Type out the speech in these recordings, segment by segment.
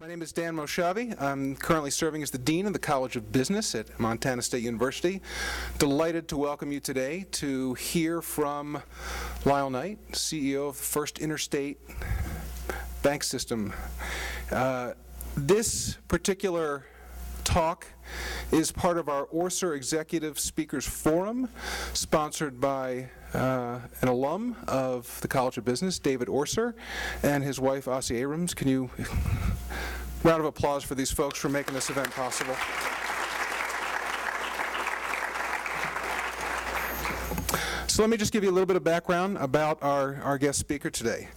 My name is Dan Moshavi. I'm currently serving as the Dean of the College of Business at Montana State University. Delighted to welcome you today to hear from Lyle Knight, CEO of the First Interstate Bank System. This particular talk is part of our Orser Executive Speakers Forum, sponsored by an alum of the College of Business, David Orser, and his wife, Ossie Abrams. Can you round of applause for these folks for making this event possible? So let me just give you a little bit of background about our guest speaker today.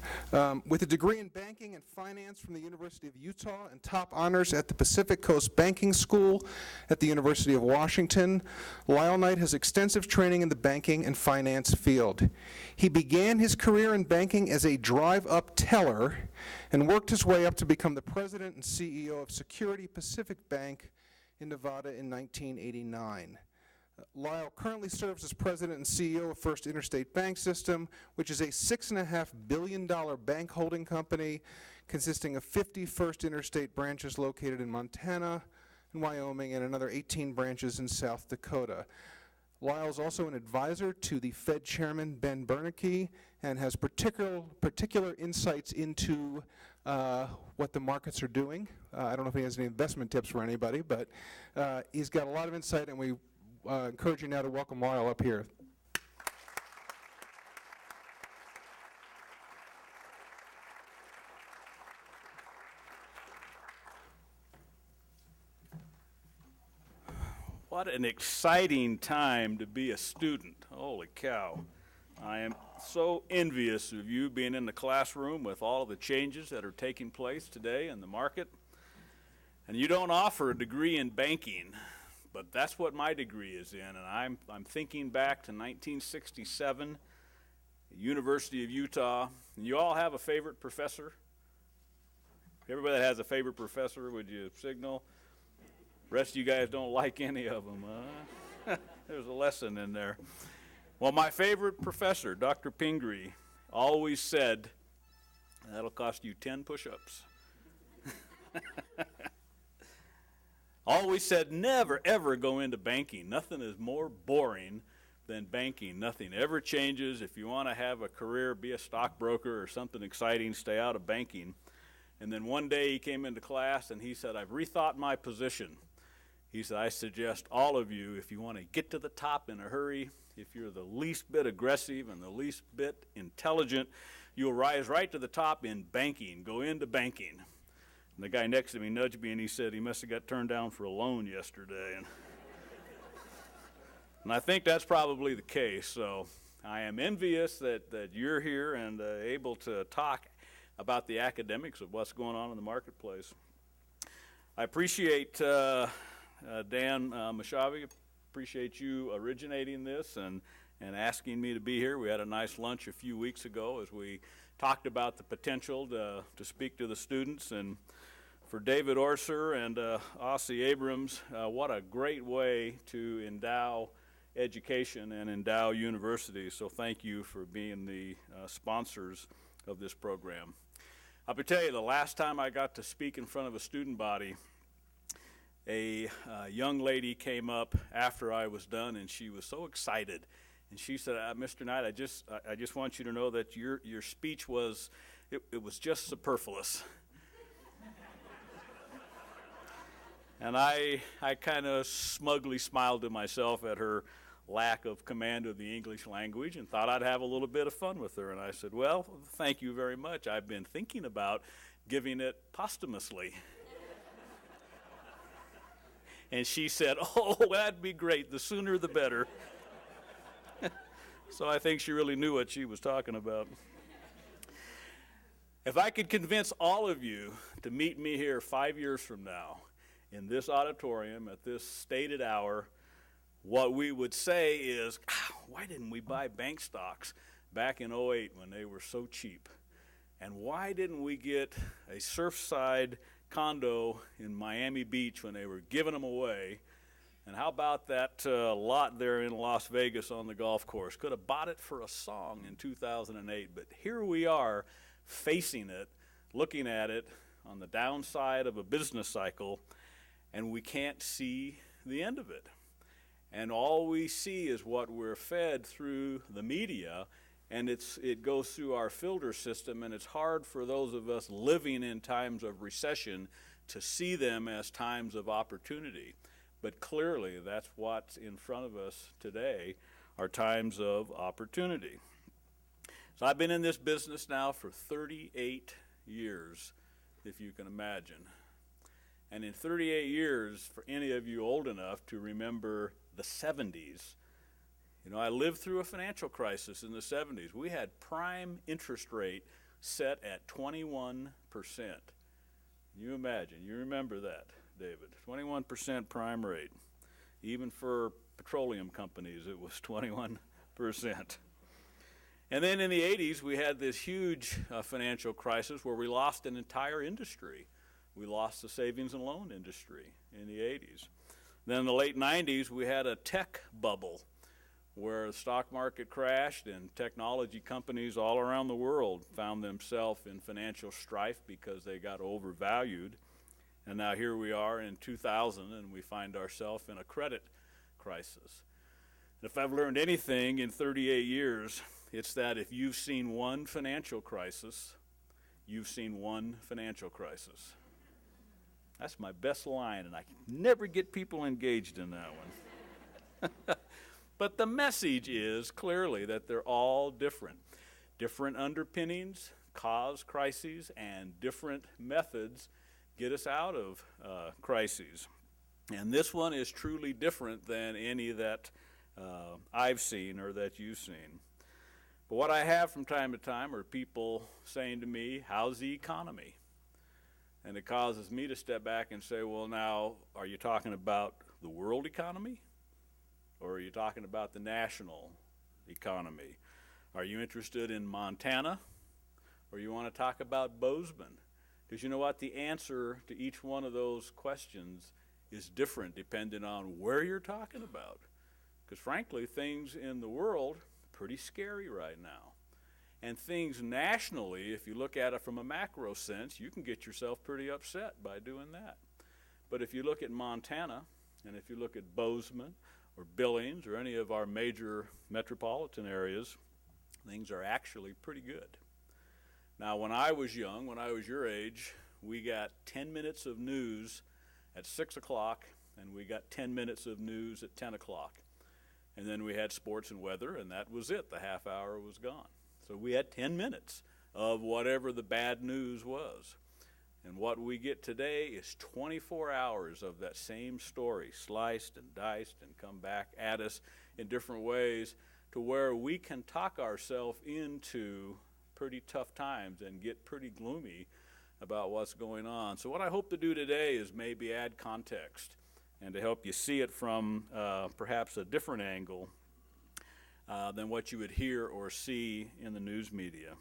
With a degree in banking and finance from the University of Utah and top honors at the Pacific Coast Banking School at the University of Washington, Lyle Knight has extensive training in the banking and finance field. He began his career in banking as a drive-up teller and worked his way up to become the president and CEO of Security Pacific Bank in Nevada in 1989. Lyle currently serves as president and CEO of First Interstate Bank System, which is a $6.5 billion bank holding company consisting of 50 First Interstate branches located in Montana and Wyoming and another 18 branches in South Dakota. Lyle is also an advisor to the Fed chairman, Ben Bernanke, and has particular insights into what the markets are doing. I don't know if he has any investment tips for anybody, but he's got a lot of insight, and we encourage you now to welcome Lyle up here. What an exciting time to be a student. Holy cow. I am so envious of you being in the classroom with all the changes that are taking place today in the market. And you don't offer a degree in banking, but that's what my degree is in. And I'm thinking back to 1967, University of Utah. And you all have a favorite professor? Everybody that has a favorite professor, would you signal? Rest of you guys don't like any of them, huh? There's a lesson in there. Well, my favorite professor, Dr. Pingree, always said, that'll cost you 10 push-ups. Always said, never, ever go into banking. Nothing is more boring than banking. Nothing ever changes. If you want to have a career, be a stockbroker or something exciting, stay out of banking. And then one day he came into class and he said, I've rethought my position. He said, I suggest all of you, if you want to get to the top in a hurry, if you're the least bit aggressive and the least bit intelligent, you'll rise right to the top in banking. Go into banking. And the guy next to me nudged me and he said he must have got turned down for a loan yesterday. And I think that's probably the case. So I am envious that you're here and able to talk about the academics of what's going on in the marketplace. I appreciate Dan Moshavi, appreciate you originating this and asking me to be here. We had a nice lunch a few weeks ago as we talked about the potential to speak to the students. And for David Orser and Ossie Abrams, what a great way to endow education and endow universities. So thank you for being the sponsors of this program. I'll tell you, the last time I got to speak in front of a student body, a young lady came up after I was done, and she was so excited. And she said, Mr. Knight, I just want you to know that your speech was, it was just superfluous. And I kind of smugly smiled to myself at her lack of command of the English language and thought I'd have a little bit of fun with her. And I said, well, thank you very much. I've been thinking about giving it posthumously. And she said, oh, that'd be great. The sooner the better. So I think she really knew what she was talking about. If I could convince all of you to meet me here 5 years from now in this auditorium at this stated hour, what we would say is, why didn't we buy bank stocks back in 2008 when they were so cheap? And why didn't we get a Surfside condo in Miami Beach when they were giving them away? And how about that lot there in Las Vegas on the golf course? Could have bought it for a song in 2008, but here we are facing it, looking at it on the downside of a business cycle, and we can't see the end of it. And all we see is what we're fed through the media, and it goes through our filter system, and it's hard for those of us living in times of recession to see them as times of opportunity. But clearly, that's what's in front of us today, are times of opportunity. So I've been in this business now for 38 years, if you can imagine. And in 38 years, for any of you old enough to remember the 70s, you know, I lived through a financial crisis in the 70s. We had prime interest rate set at 21%. You imagine, you remember that, David, 21% prime rate. Even for petroleum companies, it was 21%. And then in the 80s, we had this huge financial crisis where we lost an entire industry. We lost the savings and loan industry in the 80s. Then in the late 90s, we had a tech bubble where the stock market crashed and technology companies all around the world found themselves in financial strife because they got overvalued. And now here we are in 2000, and we find ourselves in a credit crisis. And if I've learned anything in 38 years, it's that if you've seen one financial crisis, you've seen one financial crisis. That's my best line, and I never get people engaged in that one. But the message is clearly that they're all different. Different underpinnings cause crises, and different methods get us out of crises. And this one is truly different than any that I've seen or that you've seen. But what I have from time to time are people saying to me, how's the economy? And it causes me to step back and say, well, now, are you talking about the world economy? Or are you talking about the national economy? Are you interested in Montana? Or you want to talk about Bozeman? Because you know what? The answer to each one of those questions is different depending on where you're talking about. Because frankly, things in the world are pretty scary right now. And things nationally, if you look at it from a macro sense, you can get yourself pretty upset by doing that. But if you look at Montana, and if you look at Bozeman, or Billings, or any of our major metropolitan areas, things are actually pretty good. Now, when I was young, when I was your age, we got 10 minutes of news at 6 o'clock, and we got 10 minutes of news at 10 o'clock. And then we had sports and weather, and that was it. The half hour was gone. So we had 10 minutes of whatever the bad news was. And what we get today is 24 hours of that same story, sliced and diced and come back at us in different ways, to where we can talk ourselves into pretty tough times and get pretty gloomy about what's going on. So what I hope to do today is maybe add context and to help you see it from perhaps a different angle than what you would hear or see in the news media.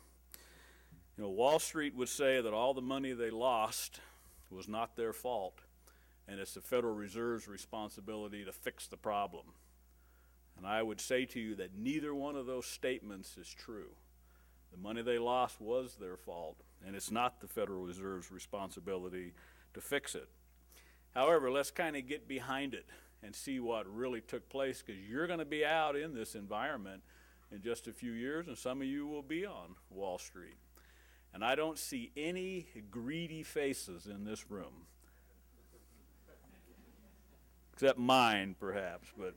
You know, Wall Street would say that all the money they lost was not their fault, and it's the Federal Reserve's responsibility to fix the problem. And I would say to you that neither one of those statements is true. The money they lost was their fault, and it's not the Federal Reserve's responsibility to fix it. However, let's kind of get behind it and see what really took place, because you're going to be out in this environment in just a few years, and some of you will be on Wall Street. And I don't see any greedy faces in this room, except mine, perhaps. But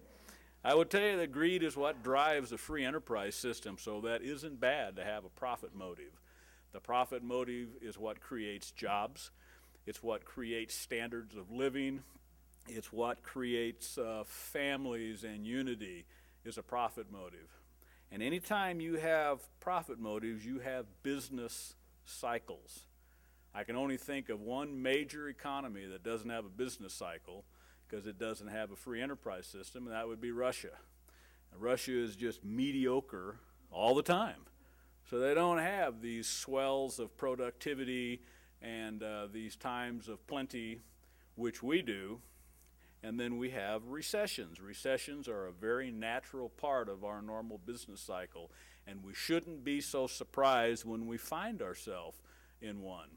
I would tell you that greed is what drives the free enterprise system, so that isn't bad to have a profit motive. The profit motive is what creates jobs. It's what creates standards of living. It's what creates families and unity, is a profit motive. And anytime you have profit motives, you have business cycles. I can only think of one major economy that doesn't have a business cycle because it doesn't have a free enterprise system, and that would be Russia. And Russia is just mediocre all the time. So they don't have these swells of productivity and these times of plenty, which we do. And then we have recessions. Recessions are a very natural part of our normal business cycle, and we shouldn't be so surprised when we find ourselves in one.